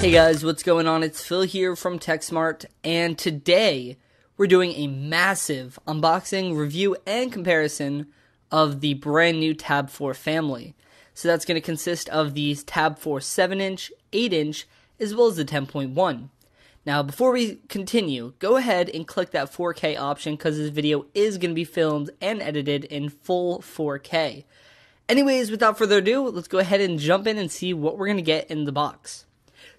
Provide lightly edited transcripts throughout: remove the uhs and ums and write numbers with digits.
Hey guys, what's going on? It's Phil here from TechSmart, and today we're doing a massive unboxing, review, and comparison of the brand new Tab 4 family. So that's going to consist of these Tab 4 7-inch, 8-inch, as well as the 10.1. Now, before we continue, go ahead and click that 4K option because this video is going to be filmed and edited in full 4K. Anyways, without further ado, let's go ahead and jump in and see what we're going to get in the box.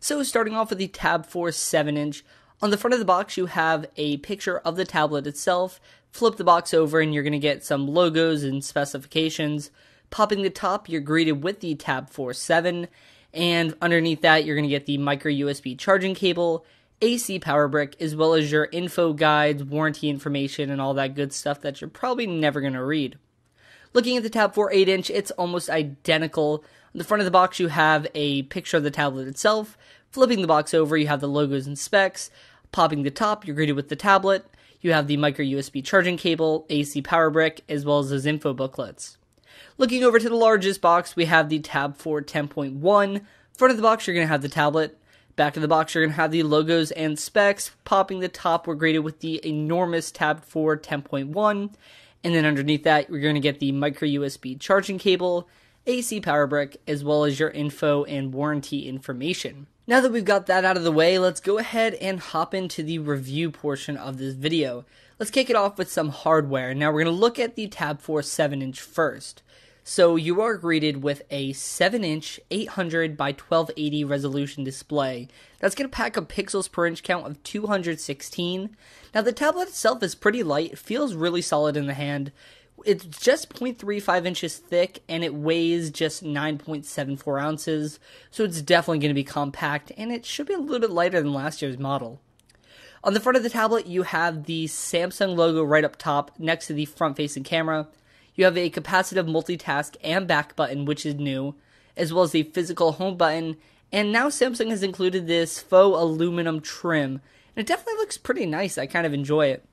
So starting off with the Tab 4 7-inch, on the front of the box you have a picture of the tablet itself. Flip the box over and you're going to get some logos and specifications. Popping the top, you're greeted with the Tab 4 7, and underneath that you're going to get the micro USB charging cable, AC power brick, as well as your info guides, warranty information, and all that good stuff that you're probably never going to read. Looking at the Tab 4 8-inch, it's almost identical. On the front of the box, you have a picture of the tablet itself. Flipping the box over, you have the logos and specs. Popping the top, you're greeted with the tablet. You have the micro USB charging cable, AC power brick, as well as those info booklets. Looking over to the largest box, we have the Tab 4 10.1. Front of the box, you're going to have the tablet. Back of the box, you're going to have the logos and specs. Popping the top, we're greeted with the enormous Tab 4 10.1. And then underneath that, you're going to get the micro USB charging cable, AC power brick, as well as your info and warranty information. Now that we've got that out of the way, let's go ahead and hop into the review portion of this video. Let's kick it off with some hardware. Now we're going to look at the Tab 4 7-inch first. So you are greeted with a 7-inch 800 by 1280 resolution display. That's going to pack a pixels per inch count of 216. Now the tablet itself is pretty light. It feels really solid in the hand. It's just 0.35 inches thick, and it weighs just 9.74 ounces, so it's definitely going to be compact, and it should be a little bit lighter than last year's model. On the front of the tablet, you have the Samsung logo right up top next to the front-facing camera. You have a capacitive multitask and back button, which is new, as well as a physical home button, and now Samsung has included this faux aluminum trim, and it definitely looks pretty nice. I kind of enjoy it.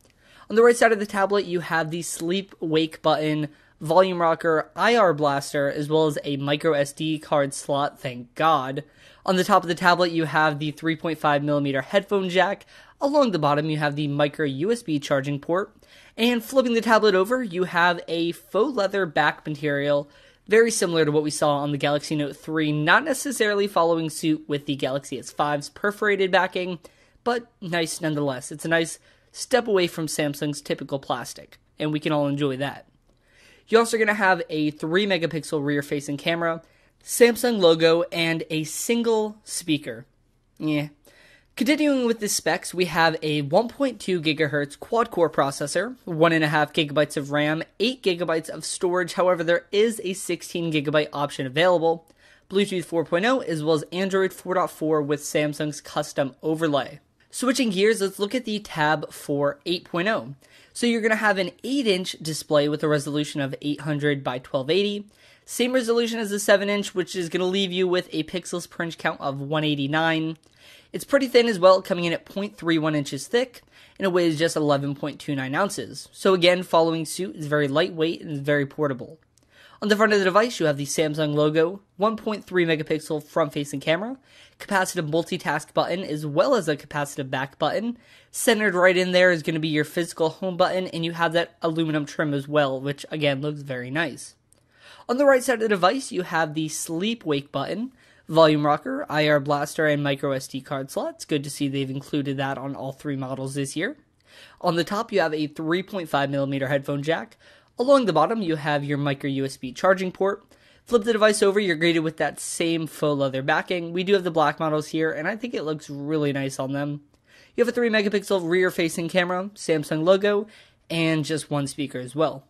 On the right side of the tablet, you have the sleep wake button, volume rocker, IR blaster, as well as a micro SD card slot, thank God. On the top of the tablet, you have the 3.5mm headphone jack. Along the bottom, you have the micro USB charging port. And flipping the tablet over, you have a faux leather back material, very similar to what we saw on the Galaxy Note 3, not necessarily following suit with the Galaxy S5's perforated backing, but nice nonetheless. It's a nice step away from Samsung's typical plastic, and we can all enjoy that. You're also going to have a 3-megapixel rear-facing camera, Samsung logo, and a single speaker. Yeah. Continuing with the specs, we have a 1.2 GHz quad-core processor, 1.5 GB of RAM, 8 GB of storage. However, there is a 16 GB option available, Bluetooth 4.0, as well as Android 4.4 with Samsung's custom overlay. Switching gears, let's look at the Tab 4 8.0. So you're going to have an 8-inch display with a resolution of 800 by 1280. Same resolution as the 7-inch, which is going to leave you with a pixels per inch count of 189. It's pretty thin as well, coming in at 0.31 inches thick, and it weighs just 11.29 ounces. So again, following suit, is very lightweight and is very portable. On the front of the device, you have the Samsung logo, 1.3 megapixel front-facing camera, capacitive multitask button, as well as a capacitive back button. Centered right in there is going to be your physical home button, and you have that aluminum trim as well, which again looks very nice. On the right side of the device, you have the sleep wake button, volume rocker, IR blaster, and micro SD card slot. It's good to see they've included that on all three models this year. On the top, you have a 3.5mm headphone jack. Along the bottom, you have your micro USB charging port. Flip the device over, you're greeted with that same faux leather backing. We do have the black models here, and I think it looks really nice on them. You have a 3-megapixel rear-facing camera, Samsung logo, and just one speaker as well.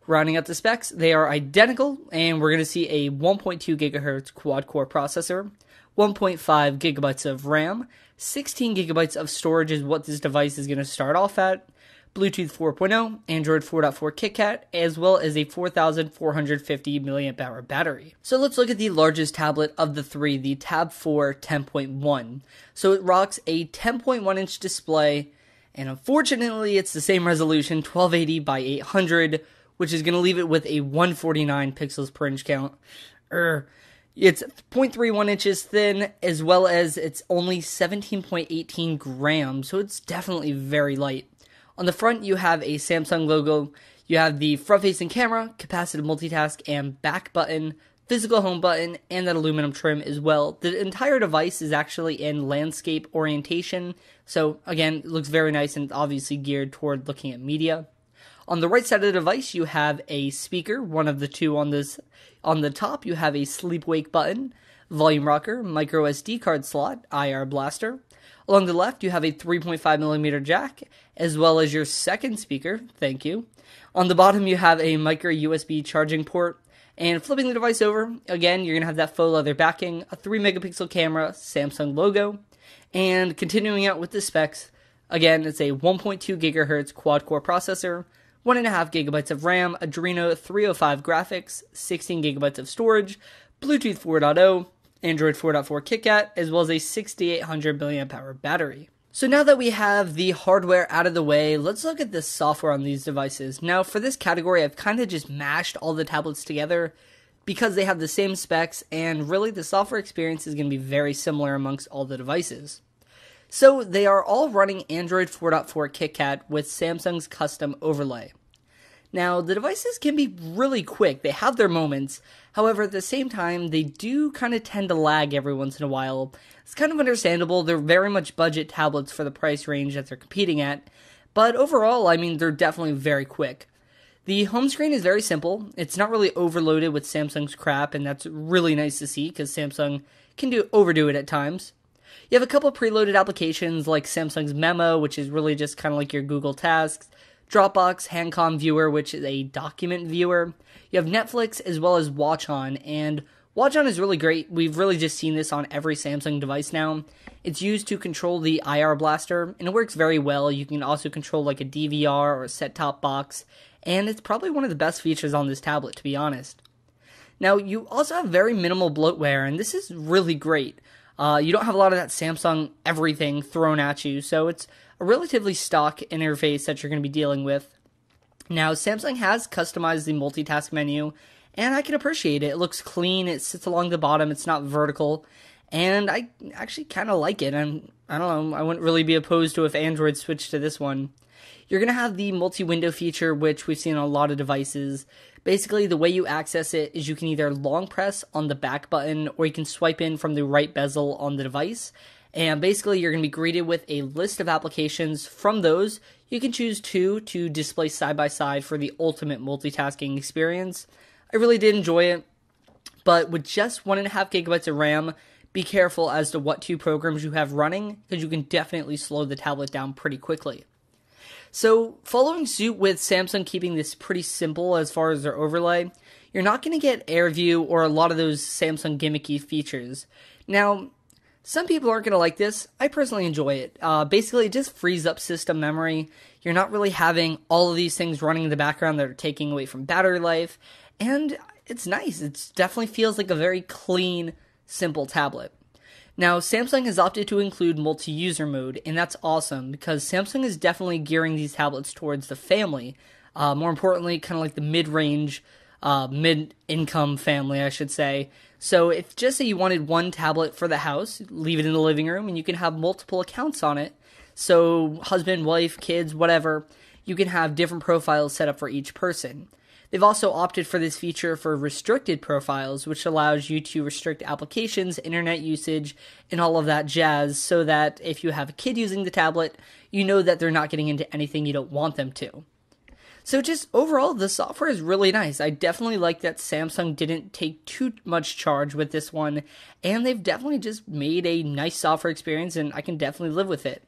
Rounding out the specs, they are identical, and we're going to see a 1.2 GHz quad-core processor, 1.5 gigabytes of RAM, 16 gigabytes of storage is what this device is going to start off at, Bluetooth 4.0, Android 4.4 KitKat, as well as a 4,450 mAh battery. So let's look at the largest tablet of the three, the Tab 4 10.1. So it rocks a 10.1 inch display, and unfortunately it's the same resolution, 1280 by 800, which is going to leave it with a 149 pixels per inch count. It's 0.31 inches thin, as well as it's only 17.18 grams, so it's definitely very light. On the front, you have a Samsung logo. You have the front-facing camera, capacitive multitask, and back button, physical home button, and that aluminum trim as well. The entire device is actually in landscape orientation, so again, it looks very nice and obviously geared toward looking at media. On the right side of the device, you have a speaker, one of the two on this. On the top, you have a sleep-wake button, volume rocker, micro SD card slot, IR blaster. Along the left, you have a 3.5mm jack, as well as your second speaker, thank you. On the bottom, you have a micro USB charging port. And flipping the device over, again, you're going to have that faux leather backing, a 3-megapixel camera, Samsung logo. And continuing out with the specs, again, it's a 1.2 gigahertz quad-core processor, 1.5 gigabytes of RAM, Adreno 305 graphics, 16 gigabytes of storage, Bluetooth 4.0, Android 4.4 KitKat, as well as a 6800 mAh battery. So now that we have the hardware out of the way, let's look at the software on these devices. Now for this category, I've kind of just mashed all the tablets together because they have the same specs, and really the software experience is going to be very similar amongst all the devices. So they are all running Android 4.4 KitKat with Samsung's custom overlay. Now, the devices can be really quick. They have their moments. However, at the same time, they do kind of tend to lag every once in a while. It's kind of understandable. They're very much budget tablets for the price range that they're competing at. But overall, I mean, they're definitely very quick. The home screen is very simple. It's not really overloaded with Samsung's crap, and that's really nice to see because Samsung can overdo it at times. You have a couple preloaded applications like Samsung's Memo, which is really just kind of like your Google Tasks, Dropbox, Handcom Viewer, which is a document viewer. You have Netflix as well as Watch On, and Watch On is really great. We've really just seen this on every Samsung device now. It's used to control the IR blaster, and it works very well. You can also control like a DVR or a set-top box, and it's probably one of the best features on this tablet, to be honest. Now, you also have very minimal bloatware, and this is really great. You don't have a lot of that Samsung everything thrown at you, so it's a relatively stock interface that you're going to be dealing with. Now, Samsung has customized the multitask menu, and I can appreciate it. It looks clean, it sits along the bottom, it's not vertical, and I actually kind of like it. And I don't know, I wouldn't really be opposed to if Android switched to this one. You're going to have the multi-window feature, which we've seen on a lot of devices. Basically, the way you access it is you can either long press on the back button, or you can swipe in from the right bezel on the device. And basically, you're going to be greeted with a list of applications. From those, you can choose two to display side by side for the ultimate multitasking experience. I really did enjoy it, but with just 1.5 gigabytes of RAM, be careful as to what two programs you have running, because you can definitely slow the tablet down pretty quickly. So, following suit with Samsung keeping this pretty simple as far as their overlay, you're not going to get AirView or a lot of those Samsung gimmicky features. Now, some people aren't going to like this. I personally enjoy it. Basically, it just frees up system memory. You're not really having all of these things running in the background that are taking away from battery life. And it's nice. It definitely feels like a very clean, simple tablet. Now, Samsung has opted to include multi-user mode, and that's awesome because Samsung is definitely gearing these tablets towards the family. More importantly, kind of like the mid-range, mid-income family, I should say. So if just say you wanted one tablet for the house, leave it in the living room, and you can have multiple accounts on it. So husband, wife, kids, whatever, you can have different profiles set up for each person. They've also opted for this feature for restricted profiles, which allows you to restrict applications, internet usage, and all of that jazz, so that if you have a kid using the tablet, you know that they're not getting into anything you don't want them to. So just overall, the software is really nice. I definitely like that Samsung didn't take too much charge with this one, and they've definitely just made a nice software experience, and I can definitely live with it.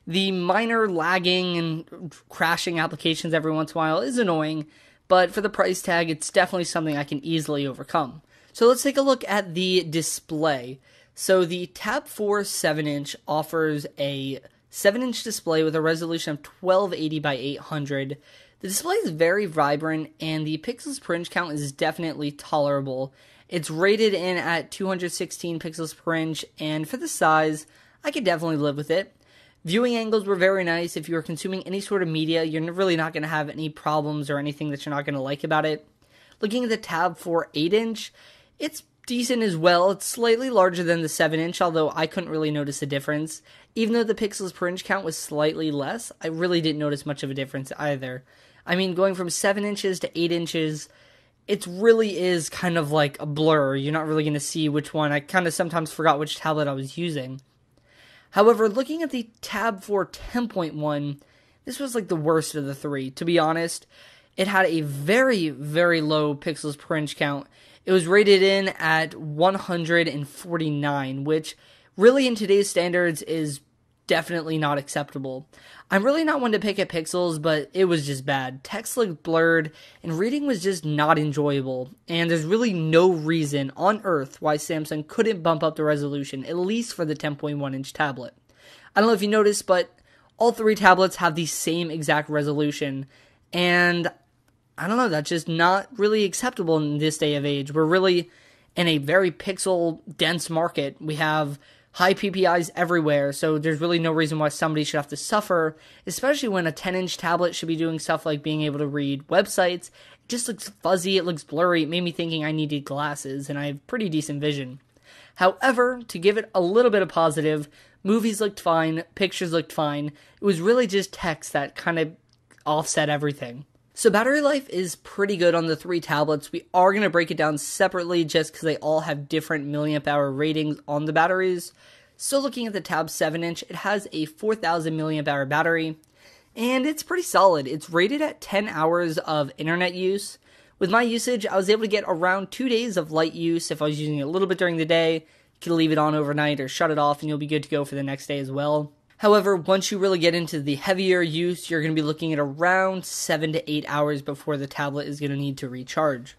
The minor lagging and crashing applications every once in a while is annoying, but for the price tag, it's definitely something I can easily overcome. So let's take a look at the display. So the Tab 4 7-inch offers a 7-inch display with a resolution of 1280 by 800. The display is very vibrant, and the pixels per inch count is definitely tolerable. It's rated in at 216 pixels per inch, and for the size, I could definitely live with it. Viewing angles were very nice. If you're consuming any sort of media, you're really not going to have any problems or anything that you're not going to like about it. Looking at the Tab 4 8-inch, it's decent as well. It's slightly larger than the 7-inch, although I couldn't really notice a difference. Even though the pixels per inch count was slightly less, I really didn't notice much of a difference either. I mean, going from 7 inches to 8 inches, it really is kind of like a blur. You're not really going to see which one. I kind of sometimes forgot which tablet I was using. However, looking at the Tab 4 10.1, this was like the worst of the three. To be honest, it had a very, very low pixels per inch count. It was rated in at 149, which really in today's standards is definitely not acceptable. I'm really not one to pick at pixels, but it was just bad. Text looked blurred, and reading was just not enjoyable. And there's really no reason on earth why Samsung couldn't bump up the resolution, at least for the 10.1-inch tablet. I don't know if you noticed, but all three tablets have the same exact resolution, and I don't know, that's just not really acceptable in this day of age. We're really in a very pixel-dense market. We have high PPIs everywhere, so there's really no reason why somebody should have to suffer, especially when a 10-inch tablet should be doing stuff like being able to read websites. It just looks fuzzy, it looks blurry, it made me thinking I needed glasses, and I have pretty decent vision. However, to give it a little bit of positive, movies looked fine, pictures looked fine. It was really just text that kind of offset everything. So battery life is pretty good on the three tablets. We are going to break it down separately just because they all have different milliamp hour ratings on the batteries. So looking at the Tab 7-inch, it has a 4,000 milliamp hour battery, and it's pretty solid. It's rated at 10 hours of internet use. With my usage, I was able to get around 2 days of light use. If I was using it a little bit during the day, you can leave it on overnight or shut it off and you'll be good to go for the next day as well. However, once you really get into the heavier use, you're going to be looking at around 7 to 8 hours before the tablet is going to need to recharge.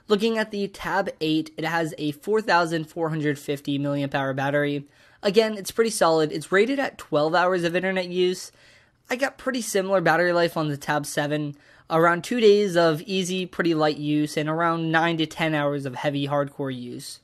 Looking at the Tab 8, it has a 4,450 milliamp hour battery. Again, it's pretty solid. It's rated at 12 hours of internet use. I got pretty similar battery life on the Tab 7, around 2 days of easy, pretty light use, and around 9 to 10 hours of heavy, hardcore use.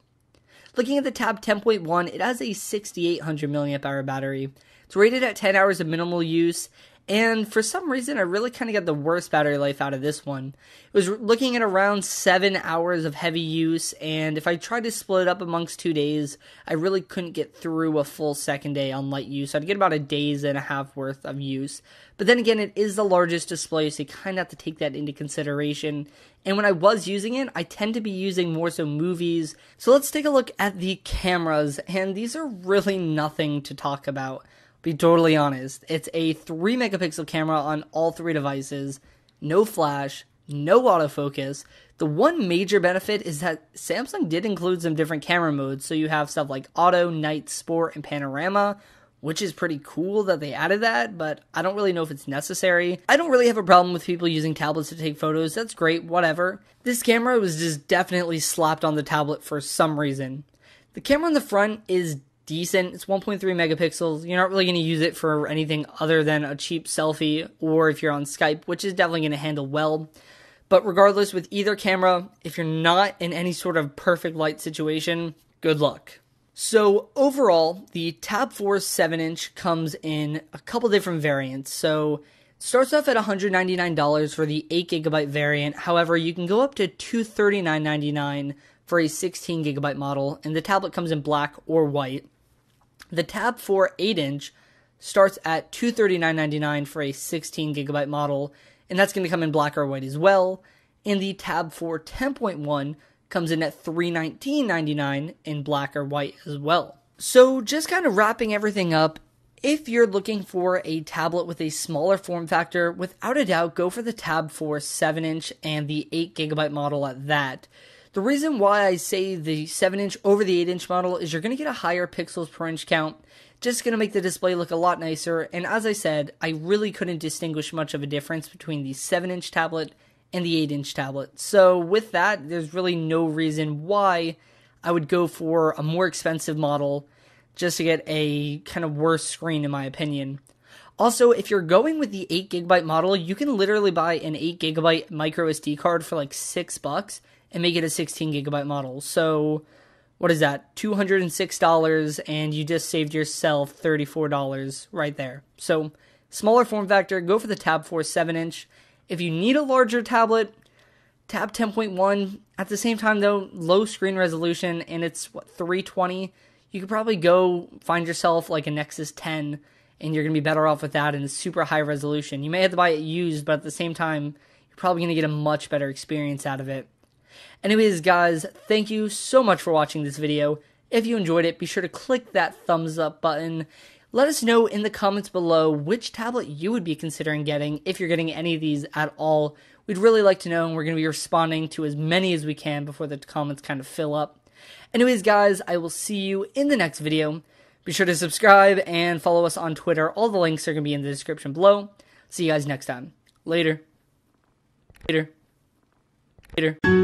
Looking at the Tab 10.1, it has a 6,800 milliamp hour battery. It's rated at 10 hours of minimal use, and for some reason, I really kind of got the worst battery life out of this one. It was looking at around 7 hours of heavy use, and if I tried to split it up amongst 2 days, I really couldn't get through a full second day on light use. I'd get about a day's and a half worth of use. But then again, it is the largest display, so you kind of have to take that into consideration. And when I was using it, I tend to be using more so movies. So let's take a look at the cameras, and these are really nothing to talk about. Be totally honest, it's a 3 megapixel camera on all three devices, no flash, no autofocus. The one major benefit is that Samsung did include some different camera modes, so you have stuff like auto, night, sport, and panorama, which is pretty cool that they added that, but I don't really know if it's necessary. I don't really have a problem with people using tablets to take photos, that's great, whatever. This camera was just definitely slapped on the tablet for some reason. The camera in the front is decent. It's 1.3 megapixels. You're not really going to use it for anything other than a cheap selfie, or if you're on Skype, which is definitely going to handle well. But regardless, with either camera, if you're not in any sort of perfect light situation, good luck. So overall, the Tab 4 7-inch comes in a couple different variants. So it starts off at $199 for the 8GB variant. However, you can go up to $239.99 for a 16GB model, and the tablet comes in black or white. The Tab 4 8-inch starts at $239.99 for a 16GB model, and that's going to come in black or white as well. And the Tab 4 10.1 comes in at $319.99 in black or white as well. So just kind of wrapping everything up, if you're looking for a tablet with a smaller form factor, without a doubt, go for the Tab 4 7-inch and the 8GB model at that. The reason why I say the 7-inch over the 8-inch model is you're going to get a higher pixels per inch count, just going to make the display look a lot nicer, and as I said, I really couldn't distinguish much of a difference between the 7-inch tablet and the 8-inch tablet. So with that, there's really no reason why I would go for a more expensive model just to get a kind of worse screen in my opinion. Also, if you're going with the 8GB model, you can literally buy an 8GB micro SD card for like $6 and make it a 16GB model. So, what is that? $206, and you just saved yourself $34 right there. So, smaller form factor, go for the Tab 4 7-inch. If you need a larger tablet, Tab 10.1, at the same time though, low screen resolution, and it's 320. You could probably go find yourself like a Nexus 10, and you're going to be better off with that in super high resolution. You may have to buy it used, but at the same time, you're probably going to get a much better experience out of it. Anyways, guys, thank you so much for watching this video. If you enjoyed it, be sure to click that thumbs up button. Let us know in the comments below which tablet you would be considering getting, if you're getting any of these at all. We'd really like to know, and we're going to be responding to as many as we can before the comments kind of fill up. Anyways, guys, I will see you in the next video. Be sure to subscribe and follow us on Twitter. All the links are going to be in the description below. See you guys next time. Later. Later. Later.